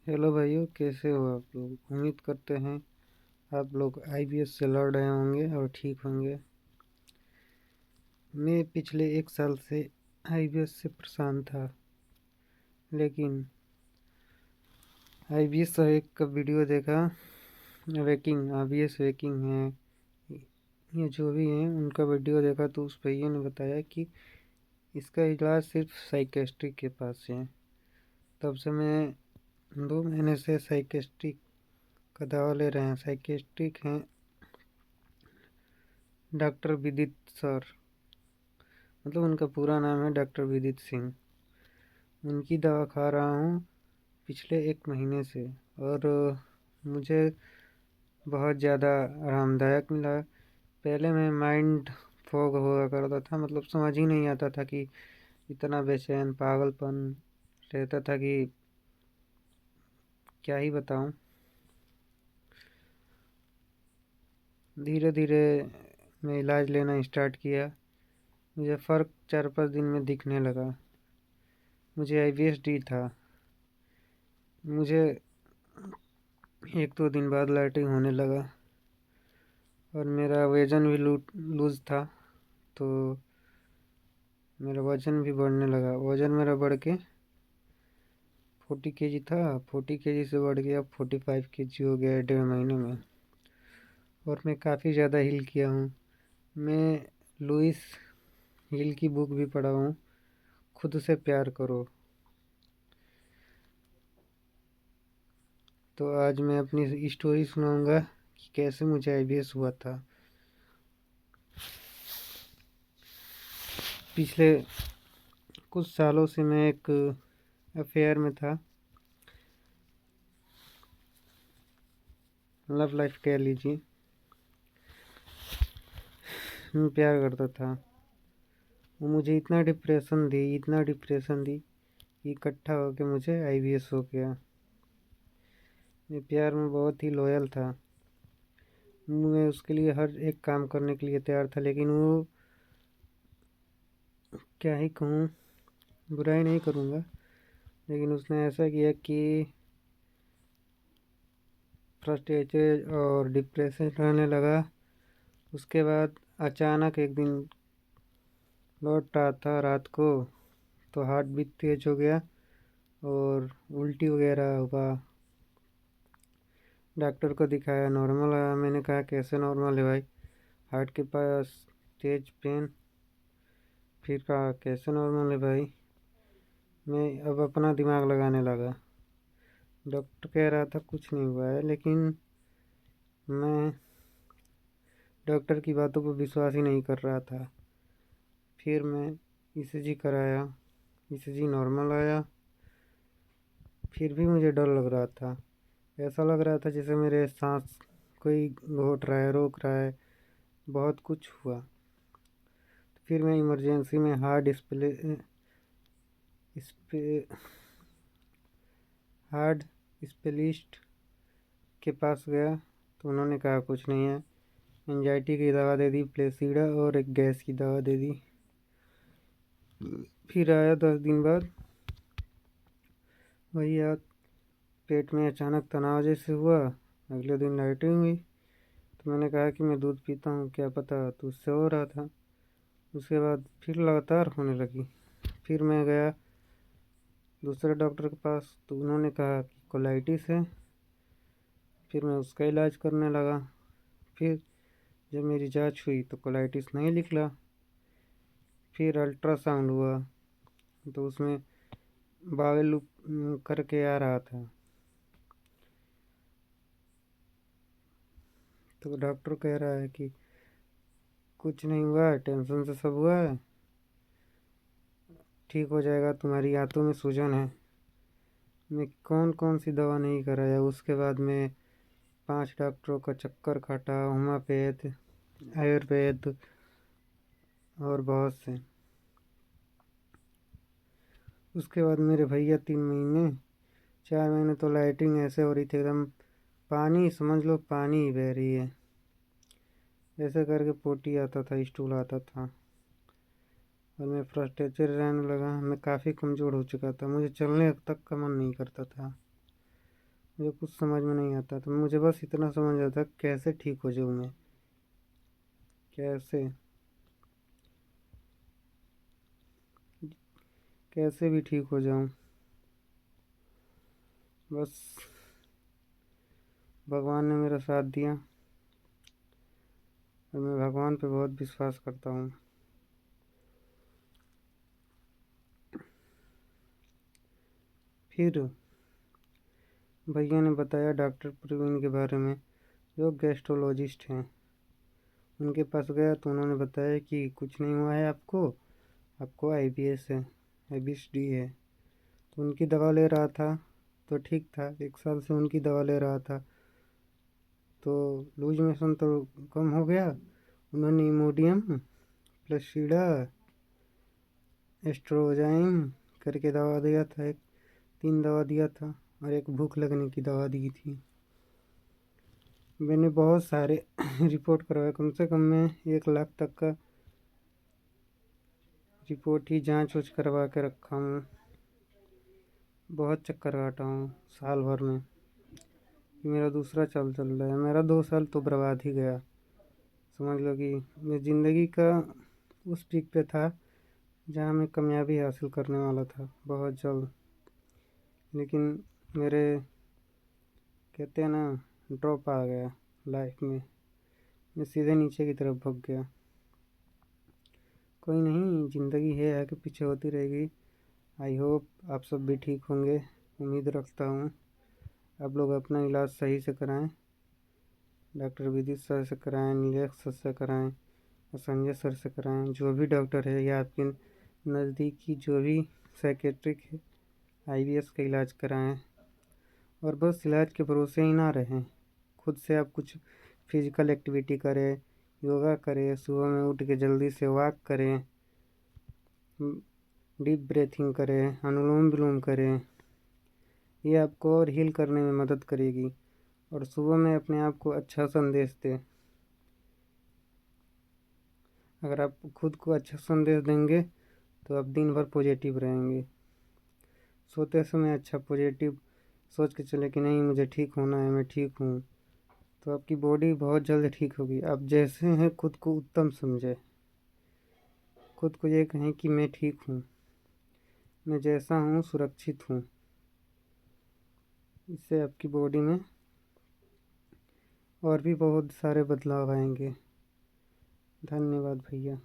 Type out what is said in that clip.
Hello भाइयों, कैसे हो आप लोग। उम्मीद करते हैं आप लोग आईबीएस से लड़ रहे होंगे और ठीक होंगे। मैं पिछले 1 साल से आईबीएस से परेशान था, लेकिन आईबीएस एक का वीडियो देखा। वेकिंग आईबीएस वेकिंग है, ये जो भी है उनका वीडियो देखा तो उस भैया ने बताया कि इसका इलाज सिर्फ साइकेट्रिक के पास है। तब से मैं 2 महीने से साइकेट्रिक का दवा ले रहे हैं। साइकेट्रिक हैं डॉक्टर विदित सर, मतलब उनका पूरा नाम है डॉक्टर विदित सिंह। उनकी दवा खा रहा हूँ पिछले 1 महीने से, और मुझे बहुत ज़्यादा आरामदायक मिला। पहले मैं माइंड फॉग हुआ करता था, मतलब समझ ही नहीं आता था कि इतना बेचैन पागलपन रहता था कि क्या ही बताऊँ। धीरे धीरे मैं इलाज लेना स्टार्ट किया। मुझे फ़र्क 4-5 दिन में दिखने लगा। मुझे आईबीएस था। मुझे 1-2 दिन बाद लाइटिंग होने लगा और मेरा वज़न भी लूज़ था, तो मेरा वज़न भी बढ़ने लगा। वज़न मेरा बढ़ के 40 केजी था, 40 केजी से बढ़ गया 45 केजी हो गया 1.5 महीने में। और मैं काफ़ी ज़्यादा हील किया हूँ। मैं लुइस हील की बुक भी पढ़ा हूँ, खुद से प्यार करो। तो आज मैं अपनी स्टोरी सुनाऊंगा कि कैसे मुझे आईबीएस हुआ था। पिछले कुछ सालों से मैं एक अफेयर में था, लव लाइफ कह लीजिए। मैं प्यार करता था। वो मुझे इतना डिप्रेशन दी कि इकट्ठा होके मुझे आईबीएस हो गया। मैं प्यार में बहुत ही लॉयल था। मैं उसके लिए हर एक काम करने के लिए तैयार था, लेकिन वो, क्या ही कहूँ, बुराई नहीं करूँगा, लेकिन उसने ऐसा किया कि फ्रस्ट्रेटेड और डिप्रेशन रहने लगा। उसके बाद अचानक एक दिन लौट रहा था रात को, तो हार्ट बीट तेज हो गया और उल्टी वगैरह हुआ। डॉक्टर को दिखाया, नॉर्मल आया। मैंने कहा कैसे नॉर्मल है भाई, हार्ट के पास तेज पेन। फिर कहा कैसे नॉर्मल है भाई। मैं अब अपना दिमाग लगाने लगा। डॉक्टर कह रहा था कुछ नहीं हुआ है, लेकिन मैं डॉक्टर की बातों पर विश्वास ही नहीं कर रहा था। फिर मैं ईसीजी कराया, ईसीजी नॉर्मल आया। फिर भी मुझे डर लग रहा था। ऐसा लग रहा था जैसे मेरे सांस कोई घोट रहा है, रोक रहा है। बहुत कुछ हुआ। फिर मैं इमरजेंसी में हार्ट स्पेशलिस्ट के पास गया, तो उन्होंने कहा कुछ नहीं है। एंजाइटी की दवा दे दी, प्लेसीडा, और एक गैस की दवा दे दी। फिर आया 10 दिन बाद। वही याद, पेट में अचानक तनाव जैसे हुआ। अगले दिन लाइटिंग हुई, तो मैंने कहा कि मैं दूध पीता हूँ, क्या पता तो उससे हो रहा था। उसके बाद फिर लगातार होने लगी। फिर मैं गया दूसरे डॉक्टर के पास, तो उन्होंने कहा कि कोलाइटिस है। फिर मैं उसका इलाज करने लगा। फिर जब मेरी जांच हुई तो कोलाइटिस नहीं निकला। फिर अल्ट्रासाउंड हुआ, तो उसमें बावेल करके आ रहा था। तो डॉक्टर कह रहा है कि कुछ नहीं हुआ है, टेंशन से सब हुआ है, ठीक हो जाएगा, तुम्हारी आंतों में सूजन है। मैं कौन कौन सी दवा नहीं कराया। उसके बाद मैं 5 डॉक्टरों का चक्कर काटा, होम्योपैथ, आयुर्वेद और बहुत से। उसके बाद मेरे भैया 3 महीने, 4 महीने तो लाइटिंग ऐसे हो रही थी एकदम पानी, समझ लो पानी ही बह रही है। ऐसे करके पोटी आता था, स्टूल आता था, और मैं फ्रस्ट्रेटेड रहने लगा। मैं काफ़ी कमज़ोर हो चुका था, मुझे चलने तक का मन नहीं करता था। मुझे कुछ समझ में नहीं आता, तो मुझे बस इतना समझ आता कैसे ठीक हो जाऊँ मैं, कैसे कैसे भी ठीक हो जाऊँ। बस भगवान ने मेरा साथ दिया और मैं भगवान पे बहुत विश्वास करता हूँ। फिर भैया ने बताया डॉक्टर प्रवीण के बारे में, जो गैस्ट्रोलॉजिस्ट हैं। उनके पास गया तो उन्होंने बताया कि कुछ नहीं हुआ है आपको, आपको IBS है, IBSD है। तो उनकी दवा ले रहा था तो ठीक था, 1 साल से उनकी दवा ले रहा था तो लूज मोशन तो कम हो गया। उन्होंने इमोडियम, प्लसीडा, एस्ट्रोजाइम करके दवा दिया था, 3 दवा दिया था और एक भूख लगने की दवा दी थी। मैंने बहुत सारे रिपोर्ट करवाए, कम से कम मैं 1 लाख तक का रिपोर्ट ही जांच उच करवा के रखा हूँ। बहुत चक्कर काटा हूँ साल भर में। मेरा दूसरा साल चल रहा है, मेरा 2 साल तो बर्बाद ही गया। समझ लो कि मैं ज़िंदगी का उस पीक पे था जहाँ मैं कामयाबी हासिल करने वाला था बहुत जल्द, लेकिन मेरे कहते हैं ना ड्रॉप आ गया लाइफ में। मैं सीधे नीचे की तरफ भग गया। कोई नहीं, ज़िंदगी है आगे पीछे होती रहेगी। आई होप आप सब भी ठीक होंगे, उम्मीद रखता हूँ। आप लोग अपना इलाज सही से कराएं, डॉक्टर विदित सर से कराएं, नीलेश सर से कराएं और संजय सर से कराएं। जो भी डॉक्टर है या आपके नज़दीकी जो भी साइकेट्रिक है, IBS का इलाज कराएं। और बस इलाज के भरोसे ही ना रहें, खुद से आप कुछ फिजिकल एक्टिविटी करें, योगा करें, सुबह में उठ के जल्दी से वॉक करें, डीप ब्रीथिंग करें, अनुलोम विलोम करें। ये आपको और हील करने में मदद करेगी। और सुबह में अपने आप को अच्छा संदेश दें। अगर आप खुद को अच्छा संदेश देंगे तो आप दिन भर पॉजिटिव रहेंगे। सोते समय अच्छा पॉजिटिव सोच के चले कि नहीं मुझे ठीक होना है, मैं ठीक हूँ, तो आपकी बॉडी बहुत जल्द ठीक होगी। आप जैसे हैं खुद को उत्तम समझें, खुद को ये कहें कि मैं ठीक हूँ, मैं जैसा हूँ सुरक्षित हूँ। इससे आपकी बॉडी में और भी बहुत सारे बदलाव आएंगे। धन्यवाद भैया।